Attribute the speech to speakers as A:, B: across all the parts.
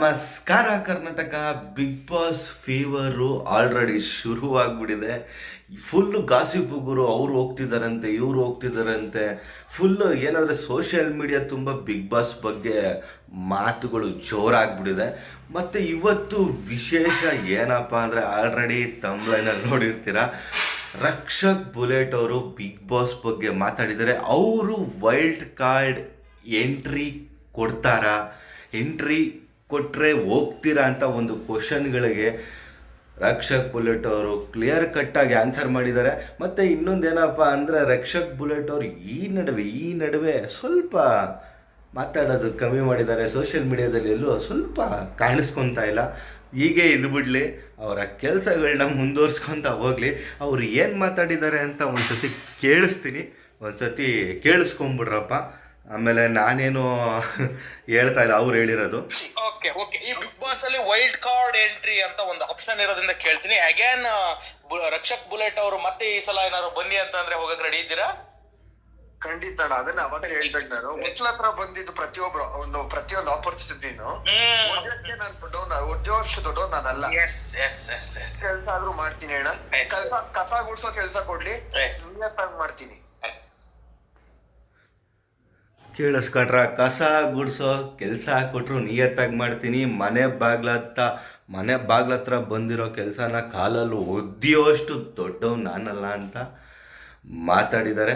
A: ನಮಸ್ಕಾರ Karnataka. Bigg Boss fever already ಶುರುವಾಗ್ಬಿಟ್ಟಿದೆ. Full gossip ಗುರು. ಅವ್ರು ಹೋಗ್ತಿದ್ದಾರಂತೆ, ಇವ್ರು ಹೋಗ್ತಿದ್ದಾರಂತೆ. ಫುಲ್ಲು ಏನಾದರೆ ಸೋಷಿಯಲ್ ಮೀಡಿಯಾ ತುಂಬ ಬಿಗ್ ಬಾಸ್ ಬಗ್ಗೆ ಮಾತುಗಳು ಜೋರಾಗ್ಬಿಟ್ಟಿದೆ. ಮತ್ತು ಇವತ್ತು ವಿಶೇಷ ಏನಪ್ಪ ಅಂದರೆ, ಆಲ್ರೆಡಿ ತಮ್ಲೈನಲ್ಲಿ ನೋಡಿರ್ತೀರ, ರಕ್ಷಕ್ ಬುಲೆಟ್ ಅವರು ಬಿಗ್ ಬಾಸ್ ಬಗ್ಗೆ ಮಾತಾಡಿದ್ದಾರೆ. ಅವರು ವೈಲ್ಡ್ ಕಾರ್ಡ್ ಎಂಟ್ರಿ ಕೊಡ್ತಾರಾ, ಎಂಟ್ರಿ ಕೊಟ್ಟರೆ ಹೋಗ್ತೀರಾ ಅಂತ ಒಂದು ಕ್ವಶನ್ಗಳಿಗೆ ರಕ್ಷಕ್ ಬುಲೆಟ್ ಅವರು ಕ್ಲಿಯರ್ ಕಟ್ಟಾಗಿ ಆನ್ಸರ್ ಮಾಡಿದ್ದಾರೆ. ಮತ್ತು ಇನ್ನೊಂದೇನಪ್ಪ ಅಂದರೆ, ರಕ್ಷಕ್ ಬುಲೆಟ್ ಅವರು ಈ ನಡುವೆ ಸ್ವಲ್ಪ ಮಾತಾಡೋದು ಕಮ್ಮಿ ಮಾಡಿದ್ದಾರೆ. ಸೋಷಿಯಲ್ ಮೀಡಿಯಾದಲ್ಲಿ ಎಲ್ಲೂ ಸ್ವಲ್ಪ ಕಾಣಿಸ್ಕೊತಾ ಇಲ್ಲ. ಹೀಗೆ ಇದು ಬಿಡಲಿ, ಅವರ ಕೆಲಸಗಳನ್ನ ಮುಂದುವರ್ಸ್ಕೊತ ಹೋಗಲಿ. ಅವ್ರು ಏನು ಮಾತಾಡಿದ್ದಾರೆ ಅಂತ ಒಂದು ಸತಿ ಕೇಳಿಸ್ತೀನಿ, ಒಂದು ಸತಿ ಕೇಳಿಸ್ಕೊಂಬಿಡ್ರಪ್ಪ. ಆಮೇಲೆ ನಾನೇನು ಹೇಳ್ತಾ ಇಲ್ಲ, ಅವ್ರು ಹೇಳಿರೋದು.
B: ಓಕೆ ಓಕೆ ಈ ಬಿಗ್ ಬಾಸ್ ಅಲ್ಲಿ ವೈಲ್ಡ್ ಕಾರ್ಡ್ ಎಂಟ್ರಿ ಅಂತ ಒಂದು ಆಪ್ಷನ್ ಇರೋದ್ರಿಂದ ಕೇಳ್ತೀನಿ. ಅಗೇನ್ ರಕ್ಷಕ್ ಬುಲೆಟ್ ಅವರು ಮತ್ತೆ ಈ ಸಲ ಏನಾದ್ರು ಬನ್ನಿ ಅಂತ ಅಂದ್ರೆ ಹೋಗಕ್ ರೆಡಿ ಇದ್ದೀರಾ?
C: ಖಂಡಿತ ಅದನ್ನ ಅವಾಗ ಹೇಳ್ಬೇಕು. ನಾನು ಮುಚ್ಚಲ ಹತ್ರ ಬಂದಿದ್ದು ಪ್ರತಿಯೊಂದು ಆಪರ್ಚುನಿಟಿನು ಉದ್ಯೋಗಷ್ಟು ದೊಡ್ಡ ನಾನಲ್ಲ. ಕೆಲ್ಸ ಆದ್ರೂ ಮಾಡ್ತೀನಿ ಅಣ್ಣ. ಕಸ ಗುಡ್ಸೋ ಕೆಲ್ಸ ಕೊಡ್ಲಿ, ಮಾಡ್ತೀನಿ.
A: ಕೇಳಿಸ್ಕೊಂಡ್ರ? ಕಸ ಗುಡಿಸೋ ಕೆಲಸ ಕೊಟ್ಟರು ನಿಯತ್ತಾಗಿ ಮಾಡ್ತೀನಿ. ಮನೆ ಬಾಗ್ಲತ್ರ ಬಂದಿರೋ ಕೆಲಸನ ಕಾಲಲ್ಲೂ ಒದ್ದಿಯೋಷ್ಟು ದೊಡ್ಡವ್ ನಾನಲ್ಲ ಅಂತ ಮಾತಾಡಿದ್ದಾರೆ.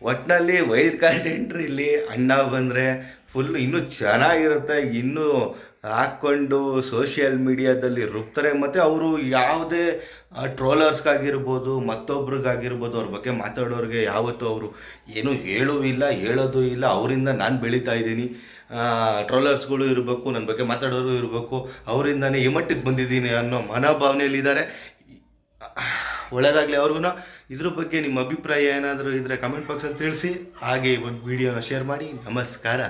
A: ಒಟ್ಟಿನಲ್ಲಿ ವೈಲ್ಡ್ ಕಾರ್ಡ್ ಎಂಟ್ರಿಲಿ ಅಣ್ಣ ಬಂದರೆ ಫುಲ್ ಇನ್ನೂ ಚೆನ್ನಾಗಿರುತ್ತೆ. ಇನ್ನೂ ಹಾಕ್ಕೊಂಡು ಸೋಷಿಯಲ್ ಮೀಡಿಯಾದಲ್ಲಿ ರುಬ್ತಾರೆ. ಮತ್ತು ಅವರು ಯಾವುದೇ ಟ್ರೋಲರ್ಸ್ಗಾಗಿರ್ಬೋದು, ಮತ್ತೊಬ್ರಿಗಾಗಿರ್ಬೋದು, ಅವ್ರ ಬಗ್ಗೆ ಮಾತಾಡೋರಿಗೆ ಯಾವತ್ತೂ ಅವರು ಏನೂ ಹೇಳೋದು ಇಲ್ಲ. ಅವರಿಂದ ನಾನು ಬೆಳೀತಾ ಇದ್ದೀನಿ, ಟ್ರೋಲರ್ಸ್ಗಳು ಇರಬೇಕು, ನನ್ನ ಬಗ್ಗೆ ಮಾತಾಡೋರು ಇರಬೇಕು, ಅವರಿಂದನೇ ಈ ಮಟ್ಟಿಗೆ ಬಂದಿದ್ದೀನಿ ಅನ್ನೋ ಮನೋಭಾವನೆಯಲ್ಲಿದ್ದಾರೆ. ಒಳ್ಳೆಯದಾಗಲಿ ಅವ್ರಿಗೂ. ಇದ್ರ ಬಗ್ಗೆ ನಿಮ್ಮ ಅಭಿಪ್ರಾಯ ಏನಾದರೂ ಇದ್ದರೆ ಕಮೆಂಟ್ ಬಾಕ್ಸಲ್ಲಿ ತಿಳಿಸಿ. ಹಾಗೆ ಒಂದು ವಿಡಿಯೋನ ಶೇರ್ ಮಾಡಿ. ನಮಸ್ಕಾರ.